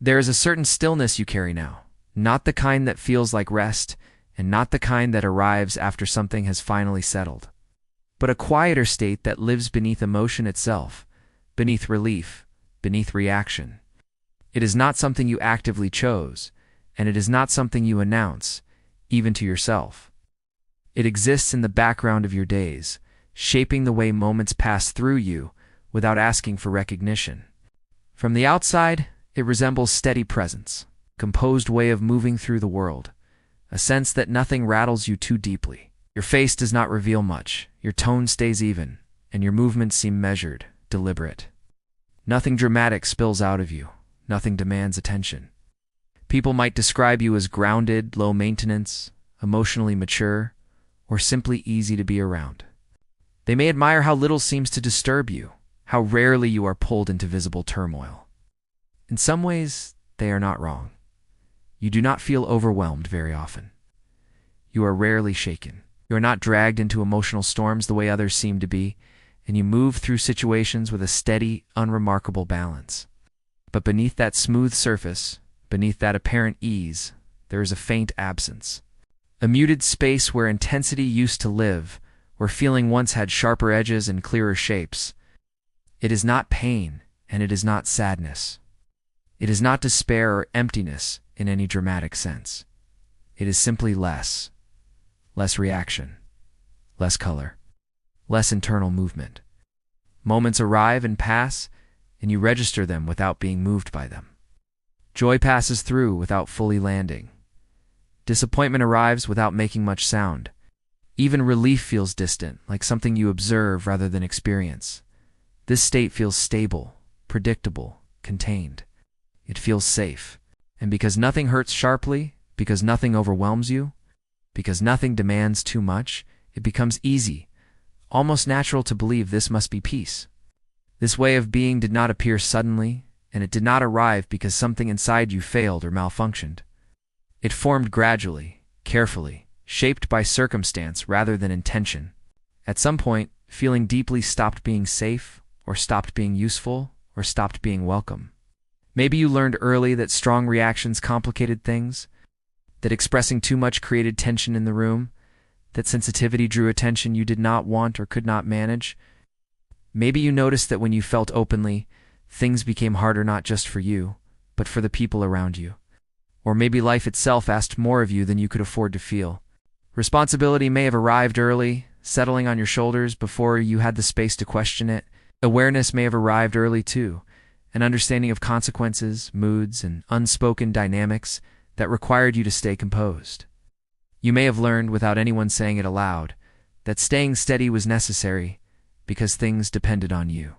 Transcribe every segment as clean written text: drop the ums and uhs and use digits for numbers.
There is a certain stillness you carry now, not the kind that feels like rest, and not the kind that arrives after something has finally settled, but a quieter state that lives beneath emotion itself, beneath relief, beneath reaction. It is not something you actively chose, and it is not something you announce, even to yourself. It exists in the background of your days, shaping the way moments pass through you without asking for recognition. From the outside, it resembles steady presence, composed way of moving through the world, a sense that nothing rattles you too deeply. Your face does not reveal much, your tone stays even, and your movements seem measured, deliberate. Nothing dramatic spills out of you, nothing demands attention. People might describe you as grounded, low maintenance, emotionally mature, or simply easy to be around. They may admire how little seems to disturb you, how rarely you are pulled into visible turmoil. In some ways, they are not wrong. You do not feel overwhelmed very often. You are rarely shaken. You are not dragged into emotional storms the way others seem to be, and you move through situations with a steady, unremarkable balance. But beneath that smooth surface, beneath that apparent ease, there is a faint absence. A muted space where intensity used to live, where feeling once had sharper edges and clearer shapes. It is not pain, and it is not sadness. It is not despair or emptiness in any dramatic sense. It is simply less reaction, less color, less internal movement. Moments arrive and pass, and you register them without being moved by them. Joy passes through without fully landing. Disappointment arrives without making much sound. Even relief feels distant, like something you observe rather than experience. This state feels stable, predictable, contained. It feels safe. And because nothing hurts sharply, because nothing overwhelms you, because nothing demands too much, it becomes easy, almost natural to believe this must be peace. This way of being did not appear suddenly, and it did not arrive because something inside you failed or malfunctioned. It formed gradually, carefully, shaped by circumstance rather than intention. At some point, feeling deeply stopped being safe, or stopped being useful, or stopped being welcome. Maybe you learned early that strong reactions complicated things, that expressing too much created tension in the room, that sensitivity drew attention you did not want or could not manage. Maybe you noticed that when you felt openly, things became harder not just for you, but for the people around you. Or maybe life itself asked more of you than you could afford to feel. Responsibility may have arrived early, settling on your shoulders before you had the space to question it. Awareness may have arrived early too, an understanding of consequences, moods, and unspoken dynamics that required you to stay composed. You may have learned, without anyone saying it aloud, that staying steady was necessary because things depended on you.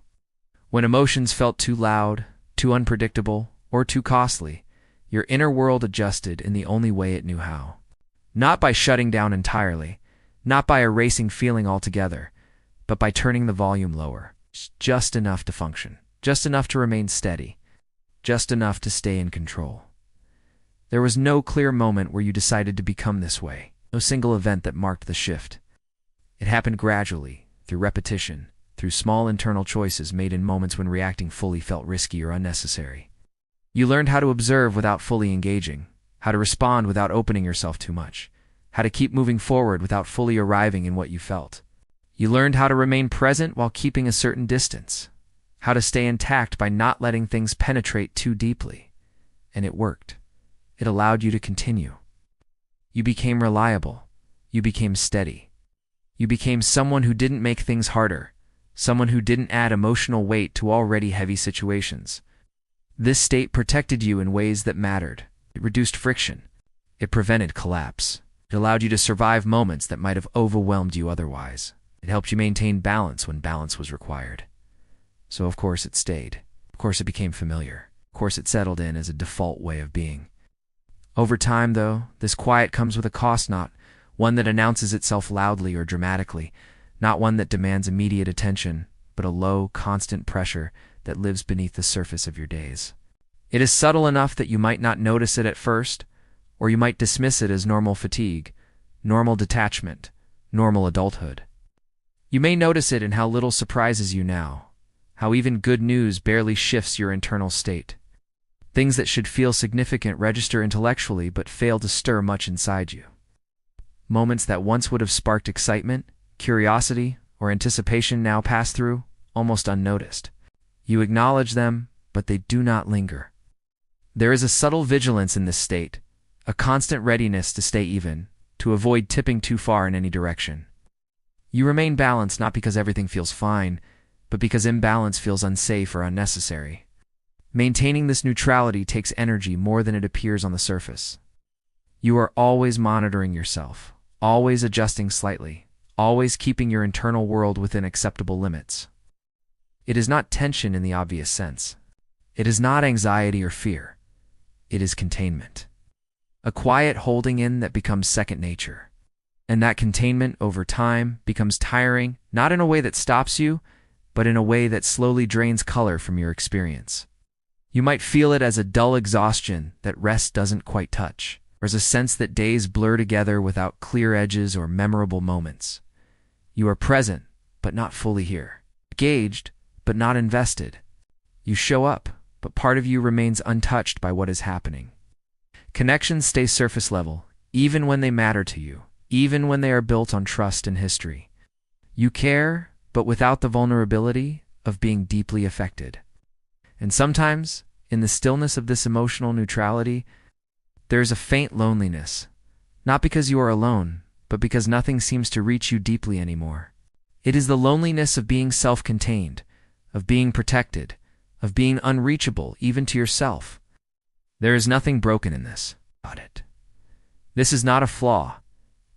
When emotions felt too loud, too unpredictable, or too costly, your inner world adjusted in the only way it knew how. Not by shutting down entirely, not by erasing feeling altogether, but by turning the volume lower, just enough to function, just enough to remain steady, just enough to stay in control. There was no clear moment where you decided to become this way, no single event that marked the shift. It happened gradually, through repetition, through small internal choices made in moments when reacting fully felt risky or unnecessary. You learned how to observe without fully engaging, how to respond without opening yourself too much, how to keep moving forward without fully arriving in what you felt. You learned how to remain present while keeping a certain distance, how to stay intact by not letting things penetrate too deeply. And it worked. It allowed you to continue. You became reliable. You became steady. You became someone who didn't make things harder, someone who didn't add emotional weight to already heavy situations. This state protected you in ways that mattered. It reduced friction. It prevented collapse. It allowed you to survive moments that might have overwhelmed you otherwise. It helped you maintain balance when balance was required. So of course it stayed. Of course it became familiar. Of course it settled in as a default way of being. Over time, though, this quiet comes with a cost, not one that announces itself loudly or dramatically, not one that demands immediate attention, but a low, constant pressure that lives beneath the surface of your days. It is subtle enough that you might not notice it at first, or you might dismiss it as normal fatigue, normal detachment, normal adulthood. You may notice it in how little surprises you now, how even good news barely shifts your internal state. Things that should feel significant register intellectually but fail to stir much inside you. Moments that once would have sparked excitement, curiosity, or anticipation now pass through, almost unnoticed. You acknowledge them, but they do not linger. There is a subtle vigilance in this state, a constant readiness to stay even, to avoid tipping too far in any direction. You remain balanced not because everything feels fine, but because imbalance feels unsafe or unnecessary. Maintaining this neutrality takes energy more than it appears on the surface. You are always monitoring yourself, always adjusting slightly, always keeping your internal world within acceptable limits. It is not tension in the obvious sense. It is not anxiety or fear. It is containment. A quiet holding in that becomes second nature. And that containment over time becomes tiring, not in a way that stops you, but in a way that slowly drains color from your experience. You might feel it as a dull exhaustion that rest doesn't quite touch, or as a sense that days blur together without clear edges or memorable moments. You are present, but not fully here. Engaged, but not invested. You show up, but part of you remains untouched by what is happening. Connections stay surface level, even when they matter to you, even when they are built on trust and history. You care, but without the vulnerability of being deeply affected. And sometimes, in the stillness of this emotional neutrality, there is a faint loneliness, not because you are alone, but because nothing seems to reach you deeply anymore. It is the loneliness of being self-contained, of being protected, of being unreachable even to yourself. There is nothing broken in this. This is not a flaw,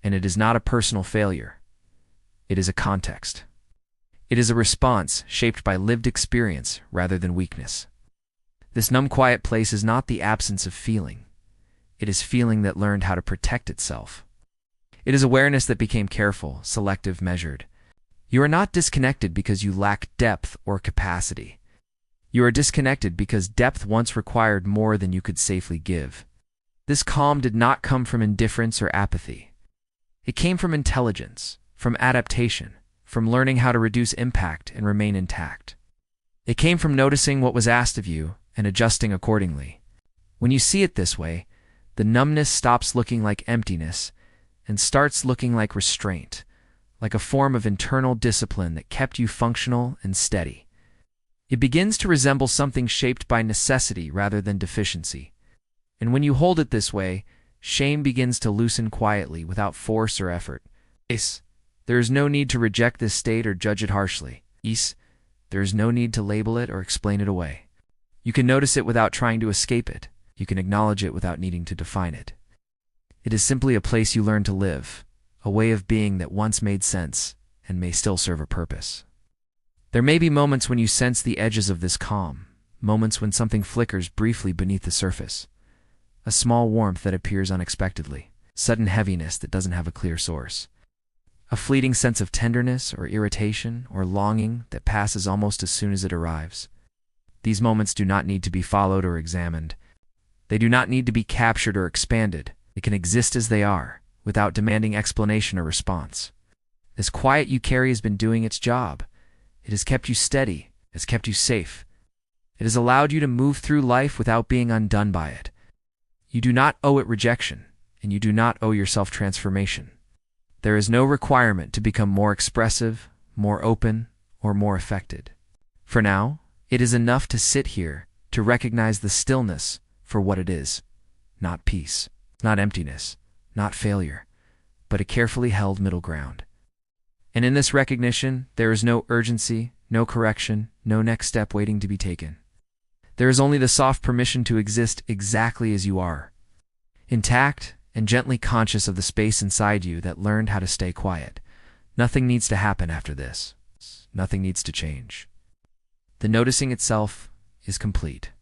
and it is not a personal failure. It is a context. It is a response shaped by lived experience rather than weakness. This numb quiet place is not the absence of feeling. It is feeling that learned how to protect itself. It is awareness that became careful, selective, measured. You are not disconnected because you lack depth or capacity. You are disconnected because depth once required more than you could safely give. This calm did not come from indifference or apathy. It came from intelligence, from adaptation, from learning how to reduce impact and remain intact. It came from noticing what was asked of you and adjusting accordingly. When you see it this way, the numbness stops looking like emptiness and starts looking like restraint, like a form of internal discipline that kept you functional and steady. It begins to resemble something shaped by necessity rather than deficiency. And when you hold it this way, shame begins to loosen quietly without force or effort. There is no need to reject this state or judge it harshly. There is no need to label it or explain it away. You can notice it without trying to escape it. You can acknowledge it without needing to define it. It is simply a place you learn to live, a way of being that once made sense and may still serve a purpose. There may be moments when you sense the edges of this calm, moments when something flickers briefly beneath the surface. A small warmth that appears unexpectedly, sudden heaviness that doesn't have a clear source. A fleeting sense of tenderness or irritation or longing that passes almost as soon as it arrives. These moments do not need to be followed or examined. They do not need to be captured or expanded. They can exist as they are, without demanding explanation or response. This quiet you carry has been doing its job. It has kept you steady, it has kept you safe. It has allowed you to move through life without being undone by it. You do not owe it rejection, and you do not owe yourself transformation. There is no requirement to become more expressive, more open, or more affected. For now, it is enough to sit here, to recognize the stillness for what it is. Not peace, not emptiness, not failure, but a carefully held middle ground. And in this recognition, there is no urgency, no correction, no next step waiting to be taken. There is only the soft permission to exist exactly as you are, intact and gently conscious of the space inside you that learned how to stay quiet. Nothing needs to happen after this. Nothing needs to change. The noticing itself is complete.